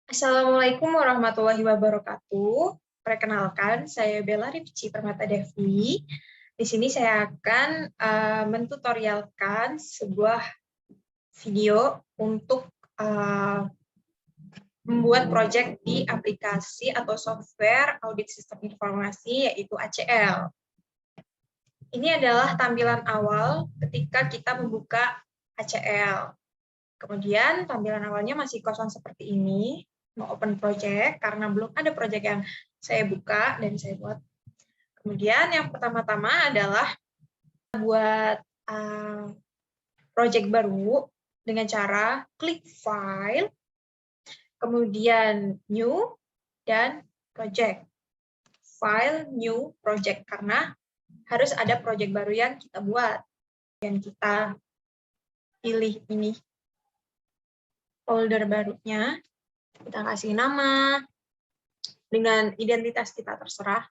Assalamualaikum warahmatullahi wabarakatuh. Perkenalkan, saya Bella Rifci Permata Devi. Di sini saya akan mentutorialkan sebuah video untuk membuat proyek di aplikasi atau software audit sistem informasi, yaitu ACL. Ini adalah tampilan awal ketika kita membuka ACL. Kemudian tampilan awalnya masih kosong seperti ini. Mau open project karena belum ada project yang saya buka dan saya buat. Kemudian yang pertama-tama adalah buat project baru dengan cara klik file, kemudian new dan project. File, new, project karena harus ada project baru yang kita buat dan kita pilih ini folder barunya. Kita kasih nama dengan identitas kita terserah.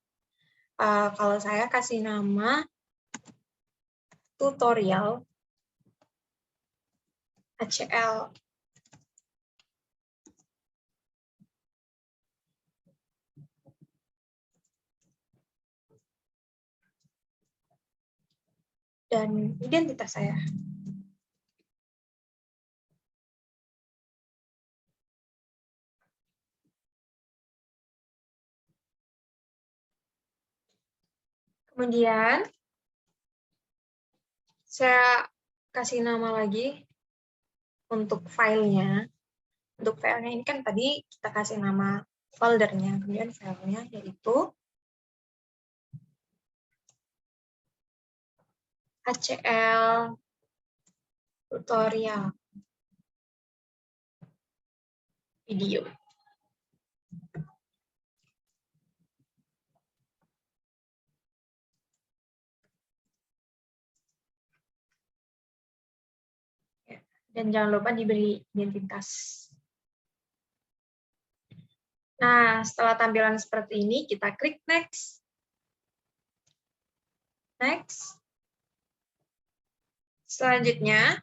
Kalau saya kasih nama tutorial ACL. Dan identitas saya. Kemudian saya kasih nama lagi untuk filenya. Untuk filenya ini kan tadi kita kasih nama foldernya, kemudian filenya yaitu ACL tutorial video. Dan jangan lupa diberi identitas. Nah, setelah tampilan seperti ini, kita klik next. Next. Selanjutnya,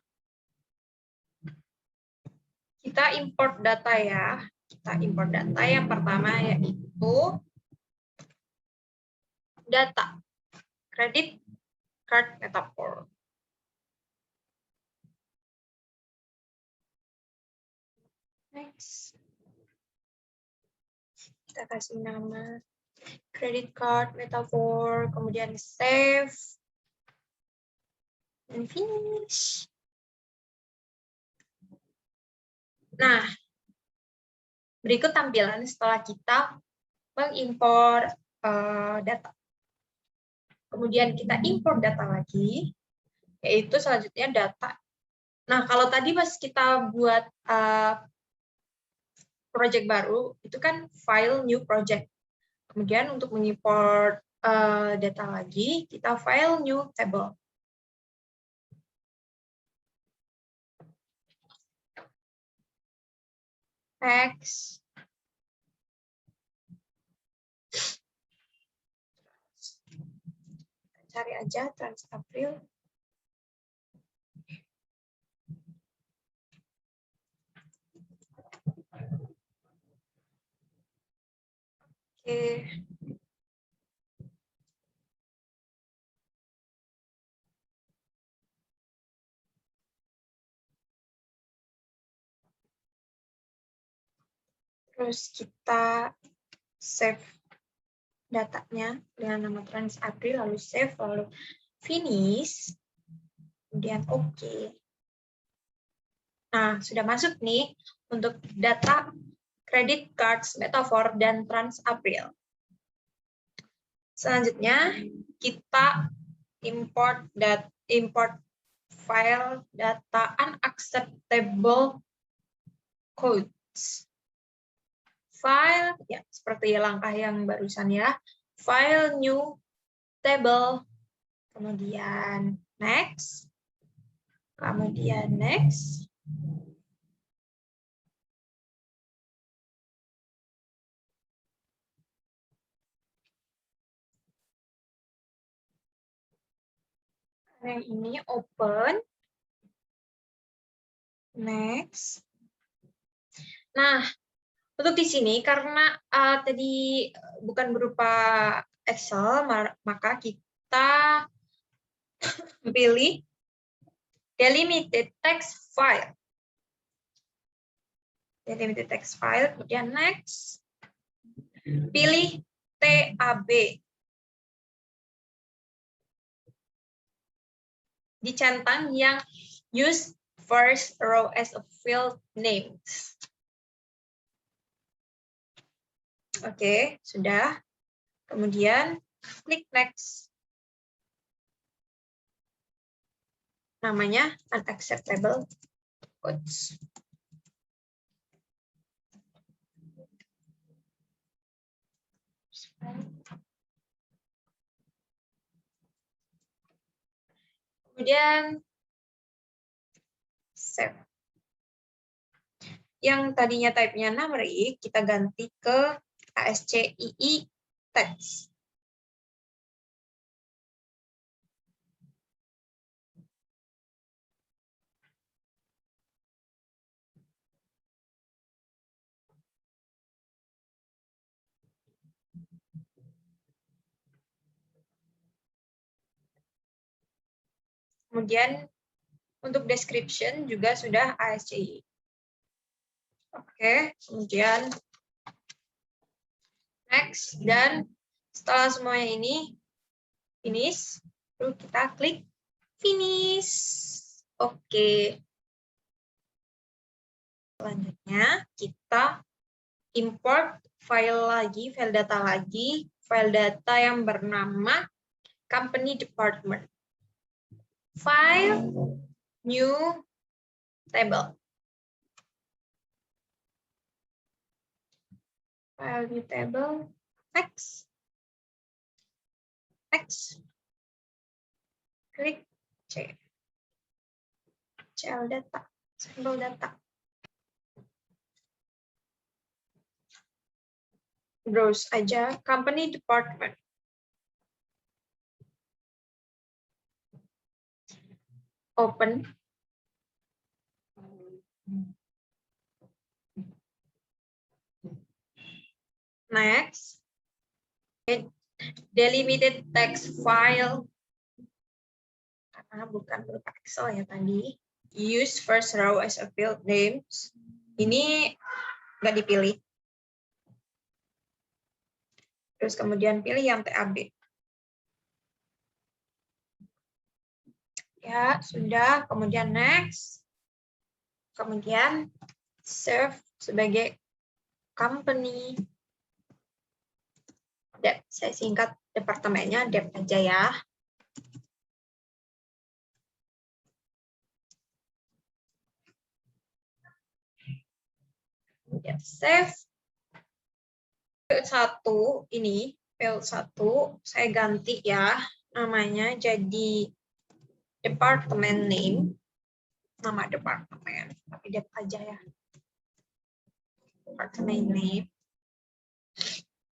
kita import data ya. Kita import data yang pertama yaitu data credit card metaphor. Next. Kita kasih nama credit card metaphor, kemudian save dan finish. Nah, berikut tampilan setelah kita mengimpor data. Kemudian kita import data lagi, yaitu selanjutnya data. Nah, kalau tadi pas kita buat project baru, itu kan file new project. Kemudian untuk mengimport data lagi, kita file new table. Next. Cari aja Trans April. Oke. Terus kita save datanya dengan nama Trans April, lalu save, lalu finish, kemudian oke. Nah, sudah masuk nih untuk data credit cards metaphor dan Trans April. Selanjutnya kita import file data unacceptable codes. File, ya seperti langkah yang barusan ya. File new table, kemudian next, kemudian next. Yang ini open, next. Nah, Untuk di sini karena tadi bukan berupa Excel, maka kita pilih delimited text file. Delimited text file, kemudian next. Pilih TAB. Dicentang yang use first row as a field names. Oke, sudah. Kemudian klik next. Namanya unacceptable codes. Kemudian save. Yang tadinya type-nya numeric, kita ganti ke ASCII text. Kemudian untuk description juga sudah ASCII. Oke, kemudian next, dan setelah semuanya ini finish, lalu kita klik finish. Oke. Selanjutnya kita import file data lagi, file data yang bernama company department. File, new table. File new table, next. Next. Klik C. CL data, sampel data. Browse aja company department. Open. Next. Delimited text file. Karena bukan berupa Excel ya tadi. Use first row as a field names. Ini nggak dipilih. Terus kemudian pilih yang TAB. Ya, sudah. Kemudian next. Kemudian save sebagai company. Debt. Saya singkat departemennya debt aja ya. Kemudian save. Field 1 ini, field 1 saya ganti ya namanya jadi department name. Nama departemen, tapi debt aja ya. Department name.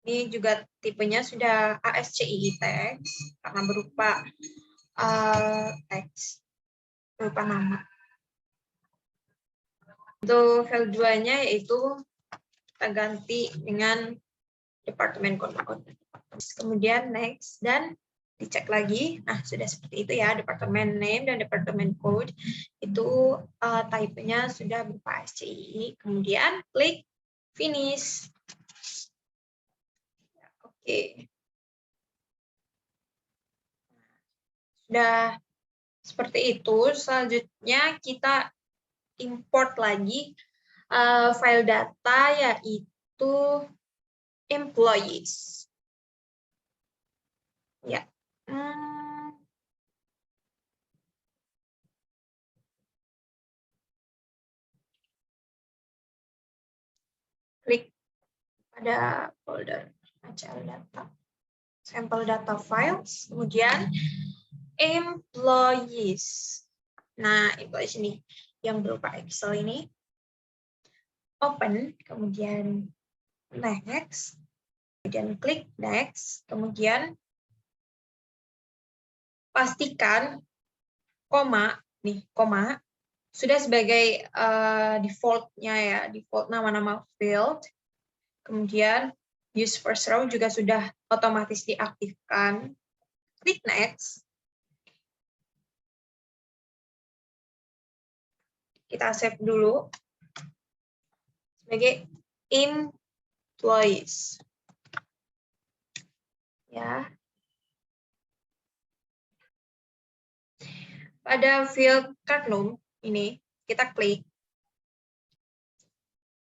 Ini juga tipenya sudah ASCII text karena berupa teks, berupa nama. Untuk file 2-nya yaitu kita ganti dengan departemen kode. Kemudian next dan dicek lagi. Nah, sudah seperti itu ya, departemen name dan departemen code itu type-nya sudah berupa ASCII. Kemudian klik finish. Oke. Sudah seperti itu. Selanjutnya kita import lagi file data yaitu employees. Ya. Klik pada folder HL data. Sampel data files, kemudian employees. Nah, employees ini yang berupa Excel ini. Open, kemudian next, kemudian klik next, kemudian pastikan koma, nih koma, sudah sebagai default-nya ya, default nama-nama field. Kemudian use first row juga sudah otomatis diaktifkan. Klik next. Kita save dulu sebagai employees. Ya. Pada field cardnum ini kita klik.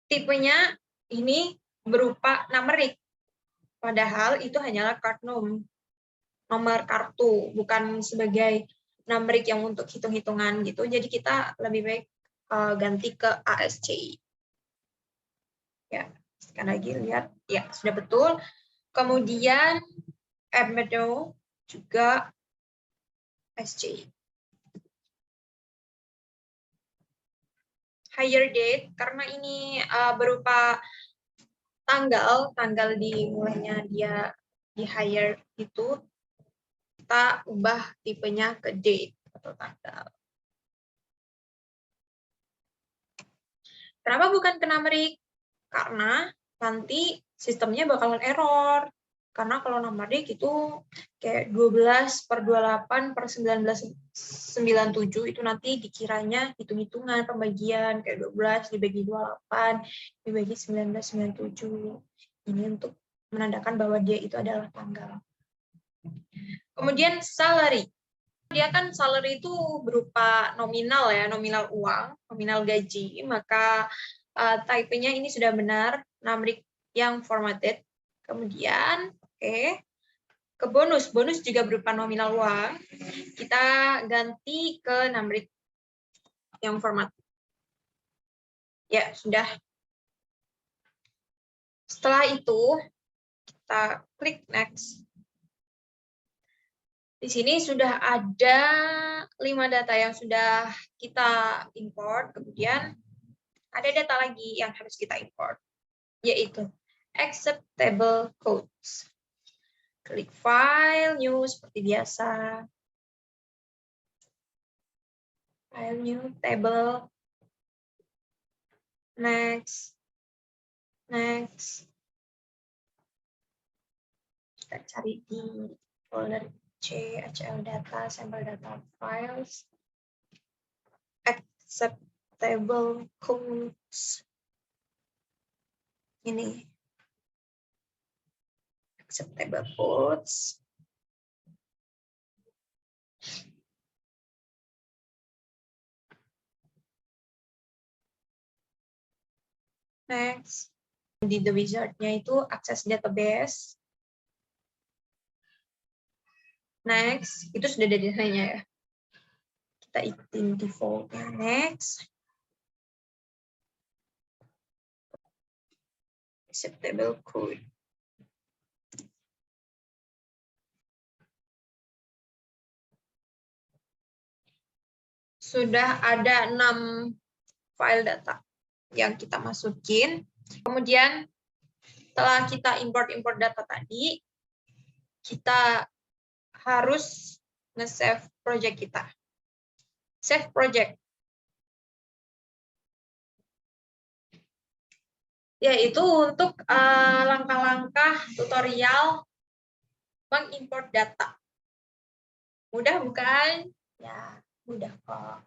Tipenya ini berupa numerik. Padahal itu hanyalah cardnum, nomor kartu, bukan sebagai numerik yang untuk hitung-hitungan gitu. Jadi kita lebih baik ganti ke ASCII. Ya, sekali lagi lihat, ya sudah betul. Kemudian Abmedo juga SCI. Hire date karena ini berupa tanggal dimulainya dia di hire itu, kita ubah tipenya ke date atau tanggal. Kenapa bukan ke numerik? Karena nanti sistemnya bakalan error. Karena kalau numerik itu kayak 12/28/1997 itu nanti dikiranya hitung-hitungan pembagian kayak 12 dibagi 28 dibagi 1997. Ini untuk menandakan bahwa dia itu adalah tanggal. Kemudian salary. Dia kan salary itu berupa nominal ya, nominal uang, nominal gaji, maka type-nya ini sudah benar, numerik yang formatted. Kemudian, ke bonus. Bonus juga berupa nominal uang. Kita ganti ke numerik yang format. Ya, sudah. Setelah itu, kita klik next. Di sini sudah ada 5 data yang sudah kita import. Kemudian ada data lagi yang harus kita import, yaitu acceptable codes. Klik file, new seperti biasa. File, new, table. Next. Next. Kita cari di folder C, HL data, sampel data files. Acceptable codes. Ini. Acceptable codes. Next. Di the wizard-nya itu akses database. Next. Itu sudah ada desainnya ya. Kita ikutin default-nya. Next. Acceptable code. Sudah ada 6 file data yang kita masukin. Kemudian setelah kita import data tadi, kita harus nge-save project kita. Save project. Yaitu untuk langkah-langkah tutorial mengimport data. Mudah bukan? Ya, mudah kok.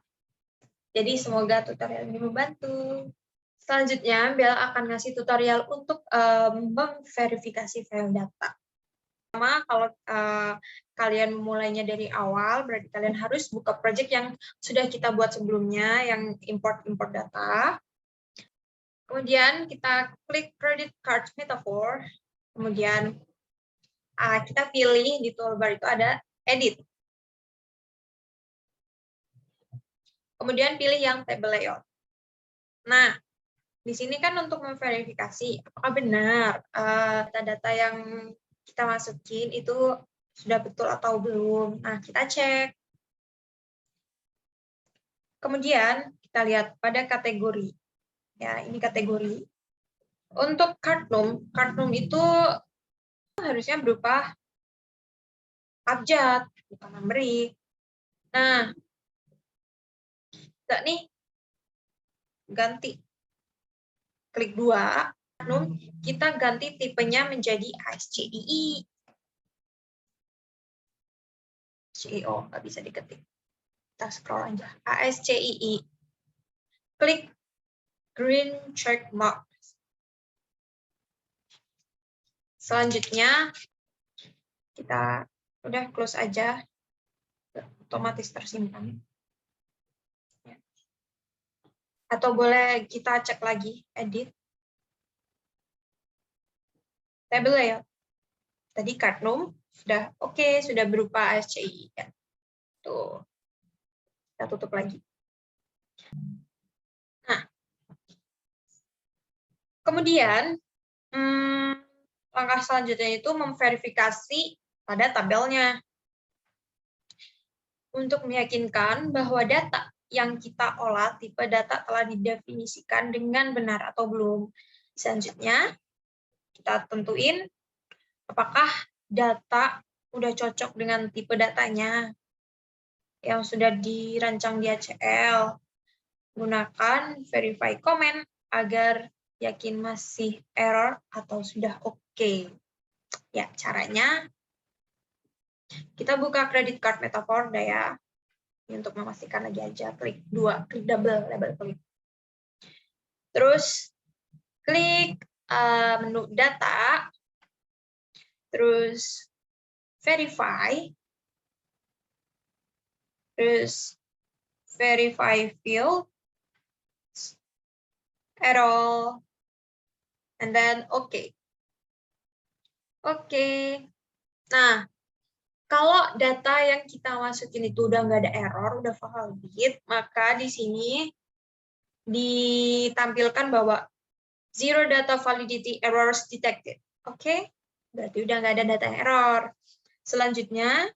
Jadi semoga tutorial ini membantu. Selanjutnya, Bella akan ngasih tutorial untuk memverifikasi file data. Pertama, kalau kalian memulainya dari awal, berarti kalian harus buka project yang sudah kita buat sebelumnya, yang import data. Kemudian kita klik credit card metaphor. Kemudian kita pilih di toolbar itu ada edit. Kemudian pilih yang table layout. Nah, di sini kan untuk memverifikasi apakah benar data-data yang kita masukin itu sudah betul atau belum. Nah, kita cek. Kemudian kita lihat pada kategori. Ya, ini kategori. Untuk cardnum itu harusnya berupa abjad, bukan numerik. Nah, kita nih ganti. Klik 2, kita ganti tipenya menjadi ASCII. CEO nggak bisa diketik. Kita scroll aja. ASCII. Klik green check mark. Selanjutnya kita udah close aja, otomatis tersimpan. Atau boleh kita cek lagi, edit. Table layout. Tadi Cardnom sudah oke, sudah berupa ASCII. Ya. Tuh. Kita tutup lagi. Nah, kemudian langkah selanjutnya itu memverifikasi pada tabelnya. Untuk meyakinkan bahwa data yang kita olah tipe data telah didefinisikan dengan benar atau belum. Selanjutnya, kita tentuin apakah data udah cocok dengan tipe datanya yang sudah dirancang di ACL. Gunakan verify comment agar yakin masih error atau sudah oke. Ya, caranya kita buka credit card metafor ya. Untuk memastikan lagi aja, klik double klik. Terus klik menu data, terus verify, terus verify field, error, and then okay. Oke. Nah, kalau data yang kita masukin itu udah nggak ada error, udah valid, maka di sini ditampilkan bahwa zero data validity errors detected. Oke, berarti udah nggak ada data error. Selanjutnya,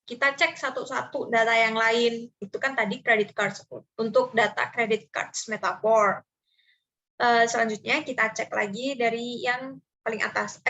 kita cek satu-satu data yang lain. Itu kan tadi credit cards untuk data credit cards metafor. Selanjutnya, kita cek lagi dari yang paling atas.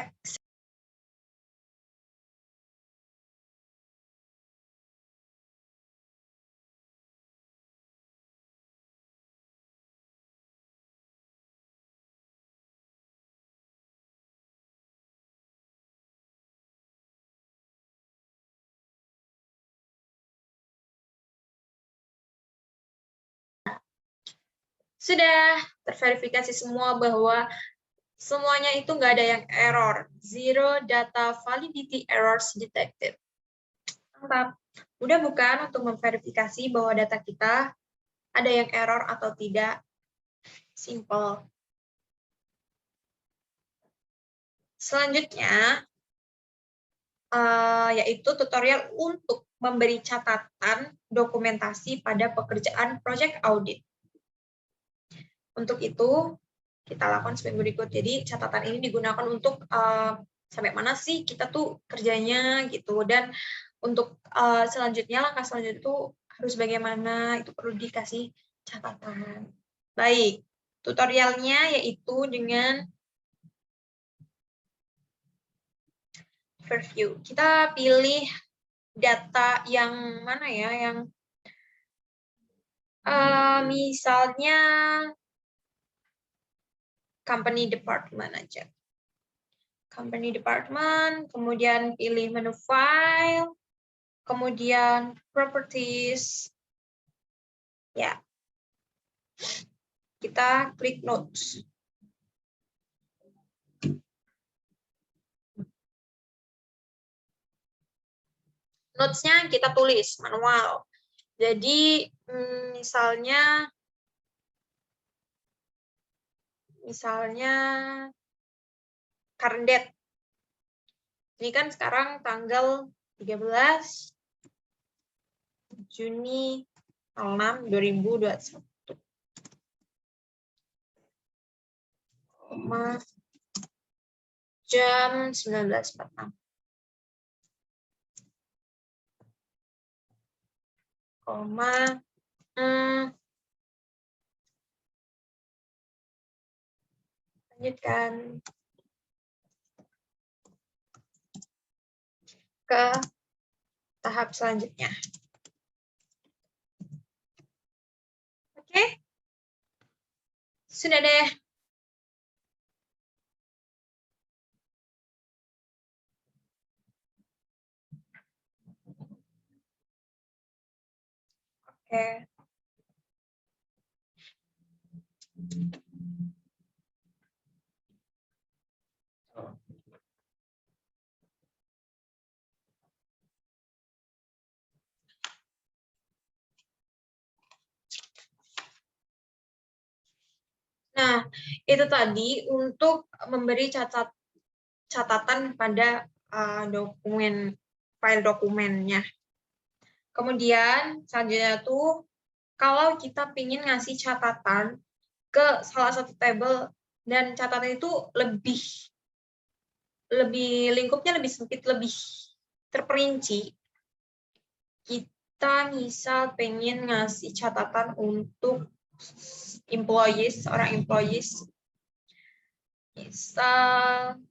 Sudah terverifikasi semua bahwa semuanya itu nggak ada yang error. Zero data validity errors detected. Mantap. Mudah bukan untuk memverifikasi bahwa data kita ada yang error atau tidak? Simple. Selanjutnya, yaitu tutorial untuk memberi catatan dokumentasi pada pekerjaan project audit. Untuk itu, kita lakukan sebagai berikut. Jadi, catatan ini digunakan untuk sampai mana sih kita tuh kerjanya gitu. Dan untuk selanjutnya, langkah selanjutnya itu harus bagaimana, itu perlu dikasih catatan. Baik, tutorialnya yaitu dengan review. Kita pilih data yang mana ya, yang misalnya company department aja. Company department, kemudian pilih menu file, kemudian properties. Ya. Kita klik notes. Notes-nya kita tulis manual. Jadi misalnya current date. Ini kan sekarang tanggal 13 Juni 06 2021. Jam 19.46. Lanjutkan ke tahap selanjutnya. Oke. Sudah deh. Oke. Nah, itu tadi untuk memberi catatan pada file dokumennya. Kemudian selanjutnya tuh kalau kita ingin ngasih catatan ke salah satu table dan catatan itu lebih lingkupnya lebih sempit, lebih terperinci. Kita misal pengen ngasih catatan untuk seorang employees, misal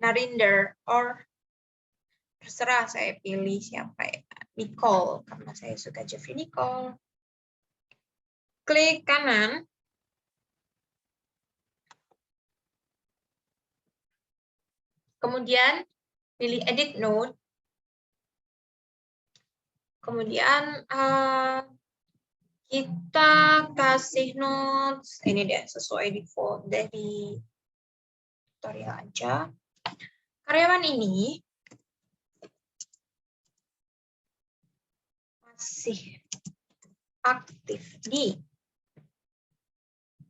Narinder, or terserah saya pilih siapa ya, Nicole, karena saya suka Jeffrey Nicole. Klik kanan, kemudian pilih Edit Note, kemudian kita kasih notes, ini dia sesuai default dari tutorial aja. Karyawan ini masih aktif di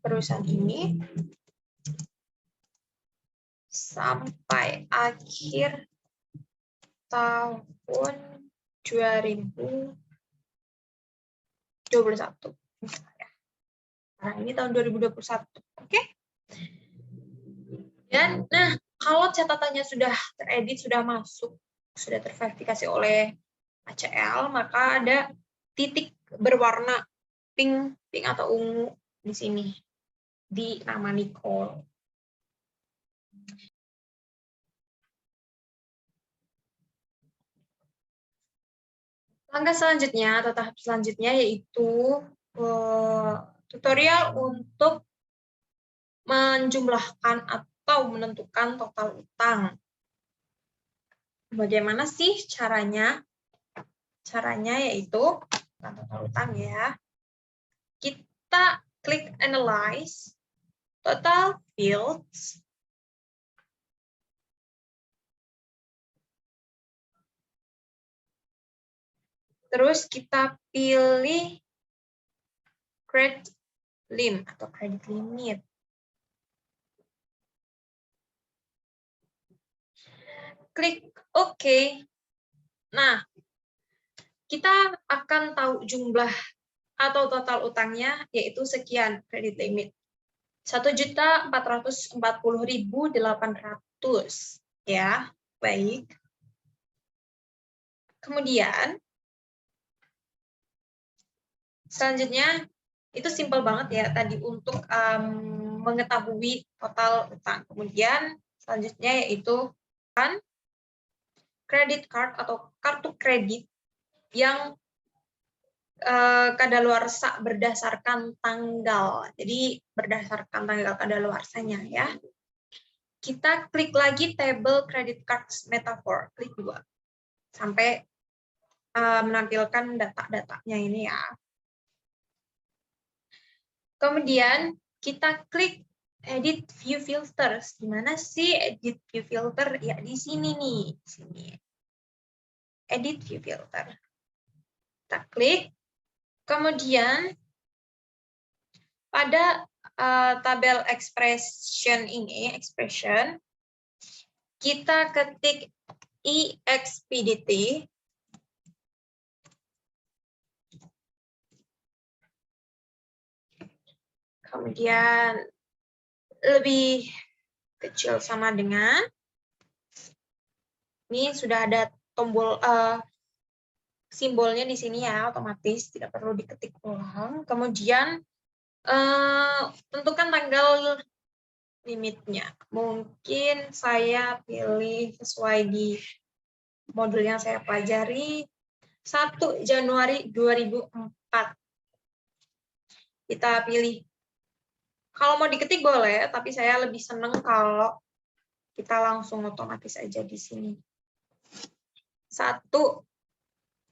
perusahaan ini sampai akhir tahun 2021. Nah, ini tahun 2021. Oke? Dan nah, kalau catatannya sudah teredit, sudah masuk, sudah terverifikasi oleh ACL, maka ada titik berwarna pink atau ungu di sini di nama Nicole. Langkah selanjutnya atau tahap selanjutnya yaitu tutorial untuk menjumlahkan atau menentukan total utang. Bagaimana sih caranya? Caranya yaitu total utang ya. Kita klik Analyze, Total Fields. Terus kita pilih Credit Limit atau Credit Limit. Klik OK. Nah, kita akan tahu jumlah atau total utangnya yaitu sekian kredit limit. 1.440.800 ya. Baik. Kemudian selanjutnya itu simpel banget ya tadi untuk mengetahui total utang. Kemudian selanjutnya yaitu credit card atau kartu kredit yang kadaluarsa berdasarkan tanggal. Jadi berdasarkan tanggal kadaluarsanya ya. Kita klik lagi table credit cards metaphor, klik 2 sampai menampilkan data-datanya ini ya. Kemudian kita klik edit view filters. Di mana sih edit view filter? Ya di sini nih, di sini. Edit view filter. Kita klik. Kemudian pada tabel expression ini, kita ketik EXPDT. Kemudian lebih kecil sama dengan, ini sudah ada tombol simbolnya di sini ya, otomatis tidak perlu diketik ulang. Kemudian tentukan tanggal limitnya. Mungkin saya pilih sesuai di modul yang saya pelajari 1 Januari 2004. Kita pilih. Kalau mau diketik boleh, tapi saya lebih senang kalau kita langsung otomatis aja di sini. 1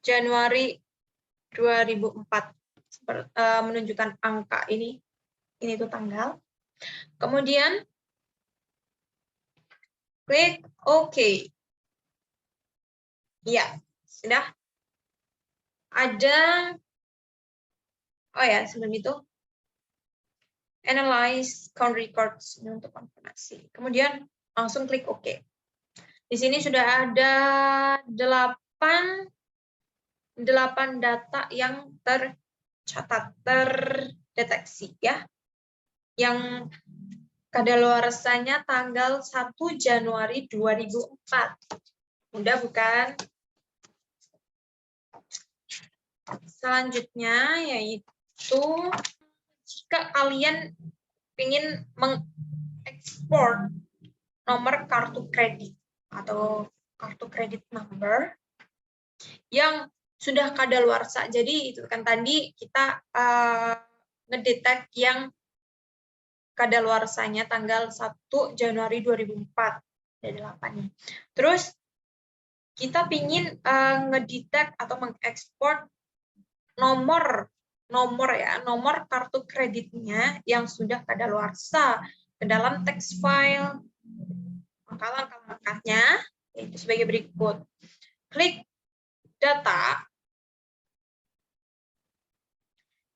Januari 2004 menunjukkan angka ini tuh tanggal. Kemudian klik OK. Ya, sudah. Ada, oh ya, sebelum itu, analyze count records ini untuk konfirmasi. Kemudian langsung klik OK. Di sini sudah ada 8 data yang tercatat, terdeteksi ya. Yang kadaluarsanya tanggal 1 Januari 2004. Mudah bukan? Selanjutnya yaitu jika kalian ingin mengekspor nomor kartu kredit atau kartu kredit number yang sudah kadaluarsa. Jadi itu kan tadi kita ngedetek yang kadaluarsanya tanggal 1 Januari 2004 dari 8. Terus kita ingin ngedetek atau mengekspor nomor kartu kreditnya yang sudah kadaluarsa ke dalam text file. Maka langkah-langkahnya yaitu sebagai berikut. Klik data,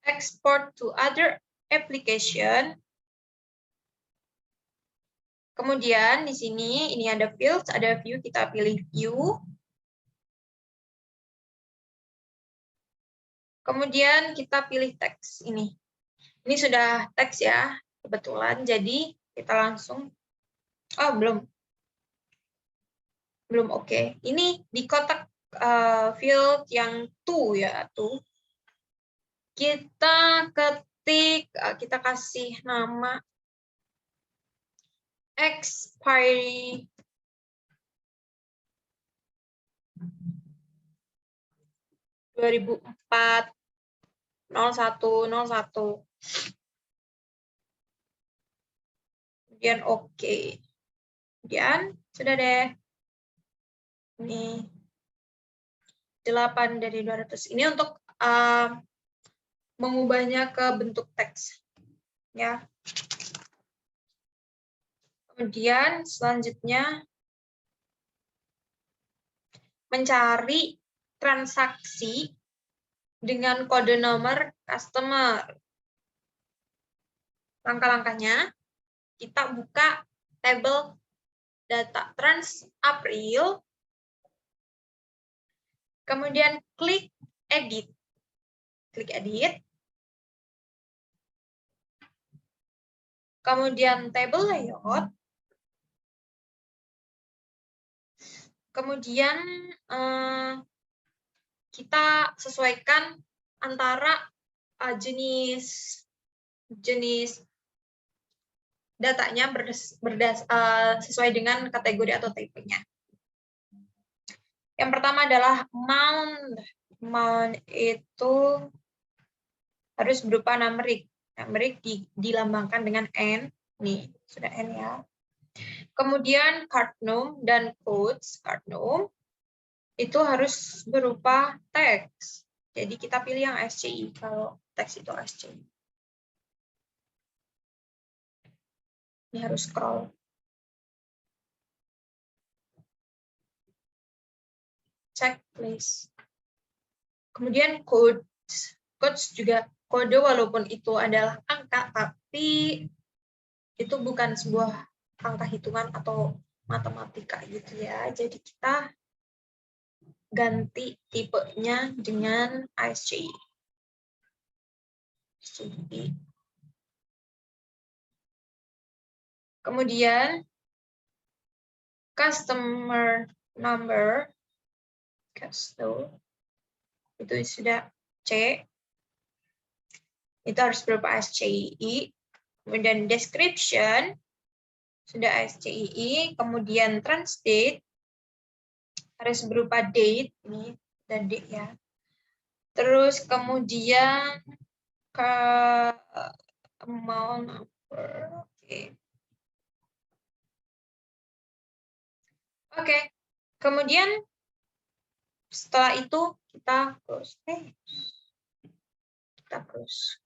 export to other application. Kemudian di sini ini ada fields, ada view, kita pilih view. Kemudian kita pilih teks ini. Ini sudah teks ya, kebetulan. Jadi kita langsung, oh belum oke. Ini di kotak field yang to ya, to. Kita ketik, kita kasih nama expiry (2004) 0101. Kemudian oke. Kemudian sudah deh. Ini 8 dari 200. Ini untuk mengubahnya ke bentuk teks. Ya. Kemudian selanjutnya mencari transaksi dengan kode nomor customer. Langkah-langkahnya, kita buka tabel data trans April, kemudian klik edit. Klik edit. Kemudian table layout. Kemudian kita sesuaikan antara jenis datanya sesuai dengan kategori atau tipenya. Yang pertama adalah amount. Amount itu harus berupa numerik. Numerik dilambangkan dengan N. Nih, sudah N ya. Kemudian card name dan codes. Card name itu harus berupa teks. Jadi kita pilih yang SCI kalau teks itu SCI. Ini harus scroll. Check please. Kemudian codes juga kode, walaupun itu adalah angka, tapi itu bukan sebuah angka hitungan atau matematika gitu ya. Jadi kita ganti tipenya dengan ISCI. Kemudian customer number, itu sudah C, itu harus berupa SCII. Kemudian description sudah SCII. Kemudian transdate harus berupa date, ini dan date ya. Terus kemudian ke amount number, oke. Oke, kemudian Setelah itu kita close. Kita close.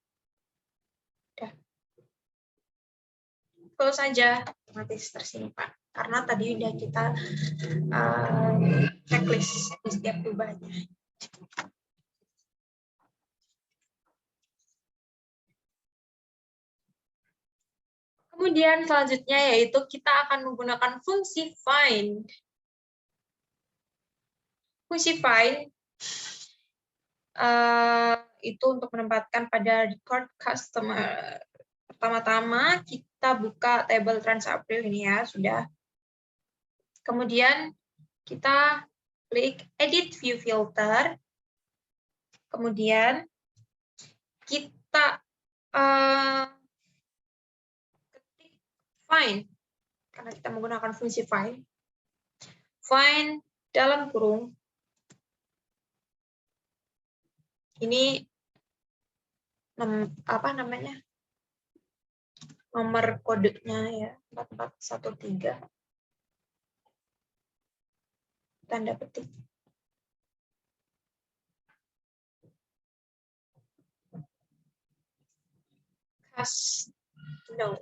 Udah. Close saja, otomatis tersimpan. Karena tadi udah kita checklist di setiap perubahannya. Kemudian selanjutnya yaitu kita akan menggunakan fungsi find. Fungsi find itu untuk menempatkan pada record customer. Pertama-tama kita buka table Trans April ini ya, sudah. Kemudian kita klik edit view filter. Kemudian kita ketik find, karena kita menggunakan fungsi find. Find dalam kurung. Ini apa namanya? Nomor kodenya ya, 4413. Tanda petik. No.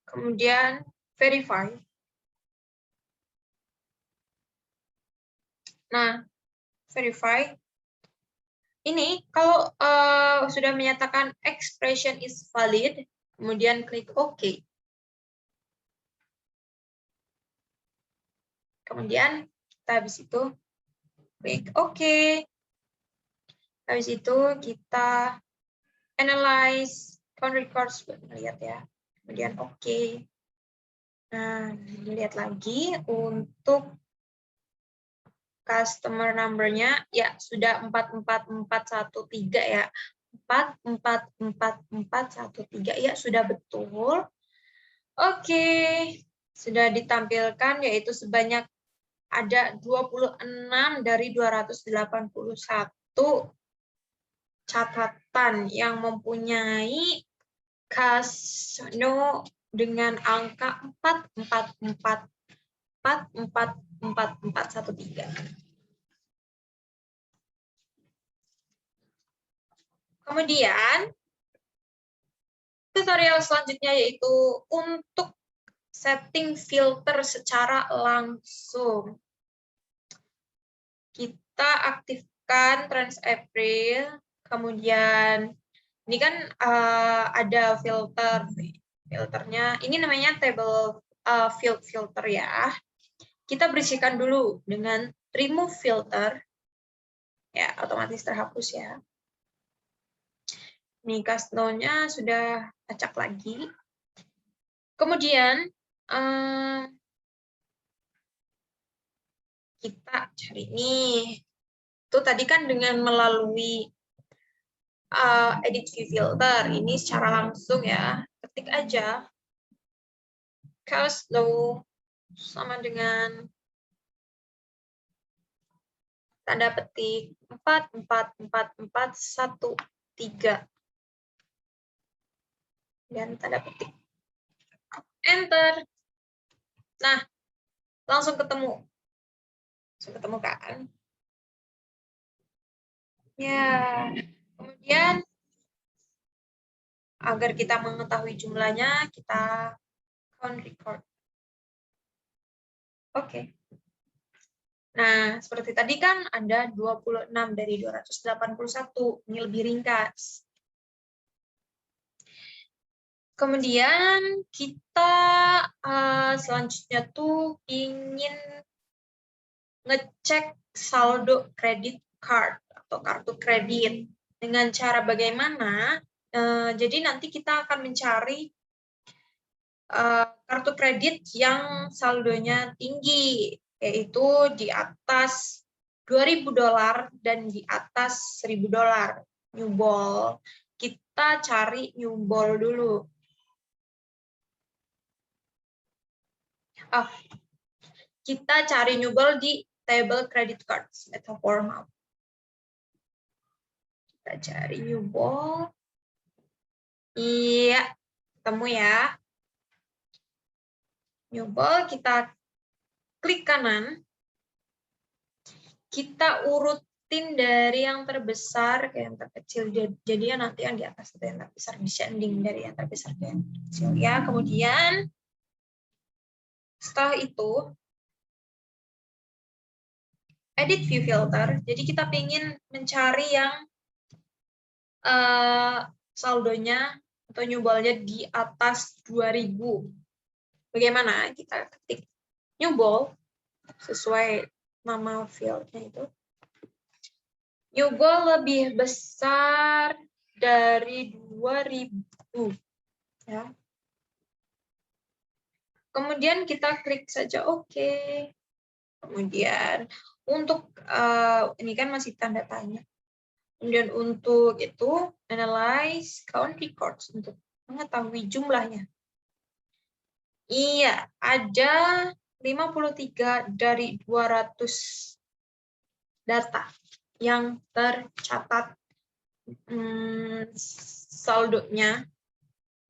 Kemudian verify. Nah, verify ini kalau sudah menyatakan expression is valid, kemudian klik OK. Kemudian kita habis itu klik OK. Habis itu kita analyze count records buat melihat ya. Kemudian OK. Nah, dilihat lagi untuk customer number-nya ya sudah 44413 ya. 44413 ya sudah betul. Oke, sudah ditampilkan yaitu sebanyak ada 26 dari 281 catatan yang mempunyai Casino dengan angka 4444413. Kemudian tutorial selanjutnya yaitu untuk setting filter secara langsung. Kita aktifkan Trans April, kemudian ini kan ada filternya. Ini namanya table field filter ya. Kita bersihkan dulu dengan remove filter, ya otomatis terhapus ya. Ini Casino-nya sudah acak lagi. Kemudian kita cari nih. Itu tadi kan dengan melalui edit view filter. Ini secara langsung ya. Ketik aja Casino sama dengan tanda petik 4444113 dan tanda petik enter. Nah, langsung ketemu kan ya. Kemudian agar kita mengetahui jumlahnya, kita count record. Oke. Nah, seperti tadi kan ada 26 dari 281. Ini lebih ringkas. Kemudian kita selanjutnya tuh ingin ngecek saldo kredit card atau kartu kredit. Dengan cara bagaimana? Jadi nanti kita akan mencari kartu kredit yang saldonya tinggi, yaitu di atas $2.000 dan di atas $1.000. New ball. Kita cari new ball dulu. Kita cari new ball di table credit cards atau formal. Kita cari new ball. Iya, ketemu ya. New ball kita klik kanan, kita urutin dari yang terbesar ke yang terkecil. Jadi nanti yang di atas itu yang terbesar, descending dari yang terbesar ke yang terkecil ya. Kemudian setelah itu edit view filter. Jadi kita ingin mencari yang saldonya atau newball-nya di atas 2000. Bagaimana? Kita ketik newball sesuai nama field-nya itu. Newball lebih besar dari 2000. Ya. Kemudian kita klik saja OK. Kemudian untuk ini kan masih tanda tanya. Kemudian untuk itu analyze count records untuk mengetahui jumlahnya. Iya, ada 53 dari 200 data yang tercatat saldonya,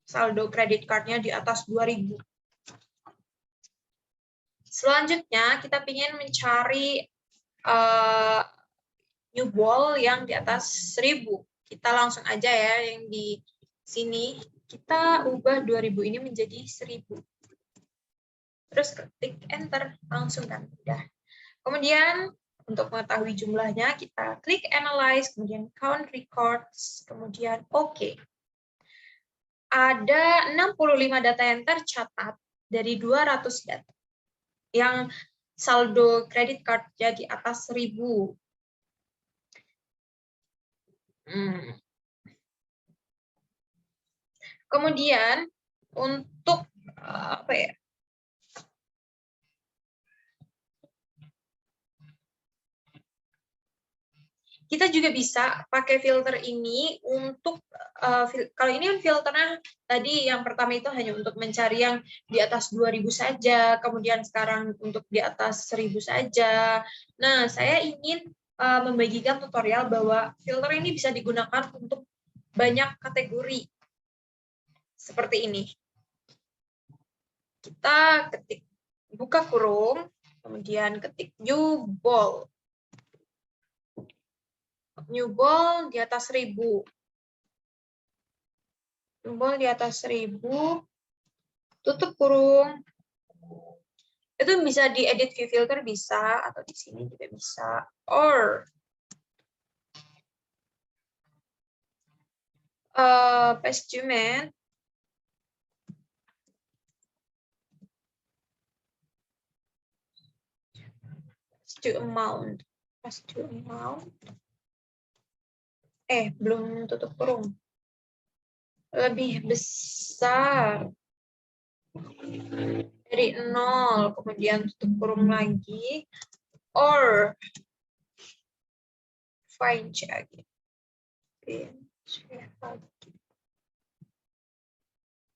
saldo kredit cardnya di atas 2000. Selanjutnya kita ingin mencari newball yang di atas 1000. Kita langsung aja ya yang di sini kita ubah 2000 ini menjadi 1000. Terus ketik enter langsung kan udah. Kemudian untuk mengetahui jumlahnya kita klik analyze, kemudian count records, kemudian OK. Ada 65 data yang tercatat dari 200 data yang saldo kredit cardnya di atas 1000. Kemudian untuk apa ya? Kita juga bisa pakai filter ini untuk kalau ini kan filternya tadi yang pertama itu hanya untuk mencari yang di atas 2000 saja, kemudian sekarang untuk di atas 1000 saja. Nah, saya ingin membagikan tutorial bahwa filter ini bisa digunakan untuk banyak kategori seperti ini. Kita ketik buka kurung, kemudian ketik new ball. New ball di atas 1000. New ball di atas 1000. Tutup kurung. Itu bisa diedit view filter bisa, atau di sini juga bisa. Or pastument. To amount. To amount. Belum tutup kurung. Lebih besar dari 0, kemudian tutup kurung lagi, or find check.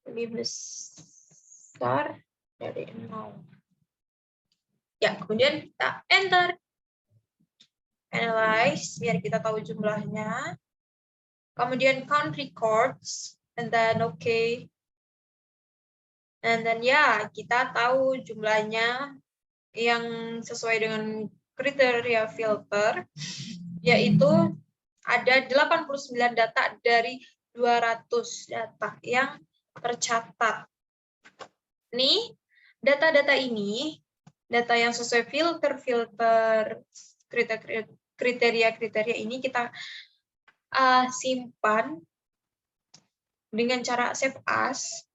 Lebih besar dari 0. Ya, kemudian kita enter. Analyze, biar kita tahu jumlahnya. Kemudian count records, and then okay. And then ya, kita tahu jumlahnya yang sesuai dengan kriteria filter, yaitu ada 89 data dari 200 data yang tercatat. Nih, data-data ini, data yang sesuai filter-filter kriteria-kriteria ini kita simpan dengan cara save as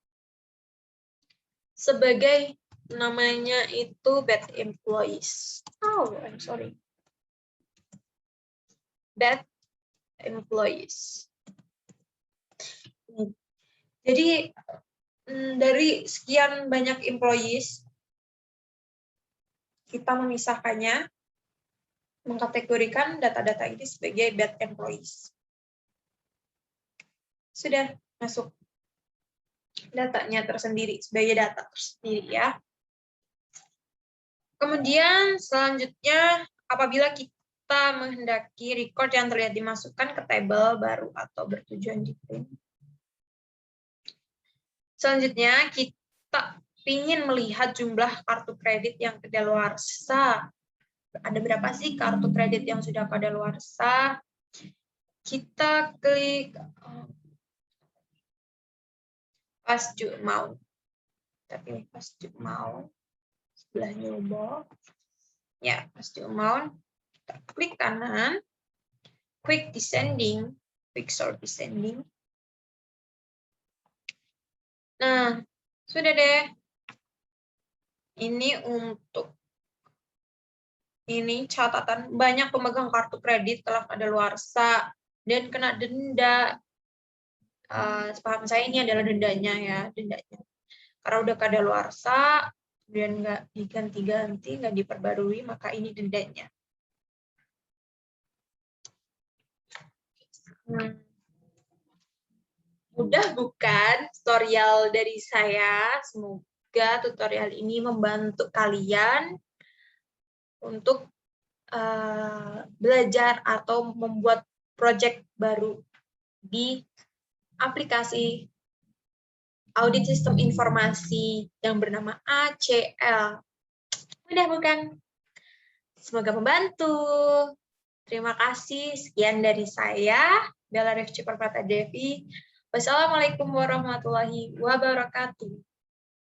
sebagai namanya itu bad employees. Oh, I'm sorry. Bad employees. Jadi dari sekian banyak employees kita memisahkannya, mengkategorikan data-data ini sebagai bad employees. Sudah masuk datanya tersendiri sebagai data tersendiri ya. Kemudian selanjutnya apabila kita menghendaki record yang terlihat dimasukkan ke tabel baru atau bertujuan di print. Selanjutnya kita ingin melihat jumlah kartu kredit yang kadaluarsa. Ada berapa sih kartu kredit yang sudah kadaluarsa? Kita klik past due amount. Kita pilih past due amount. Sebelahnya bawah. Ya, past due amount. Kita klik kanan. Quick descending. Quick sort descending. Nah, sudah deh. Ini untuk ini catatan banyak pemegang kartu kredit telah kadaluarsa dan kena denda. Sepaham saya ini adalah dendanya ya, dendanya. Karena udah kadaluarsa, kemudian nggak diganti-ganti, nggak diperbarui, maka ini dendanya. Mudah bukan tutorial dari saya? Semoga tutorial ini membantu kalian untuk belajar atau membuat project baru di aplikasi audit sistem informasi yang bernama ACL. Mudah bukan? Semoga membantu. Terima kasih. Sekian dari saya, Bella Rifci Permata Devi. Wassalamualaikum warahmatullahi wabarakatuh.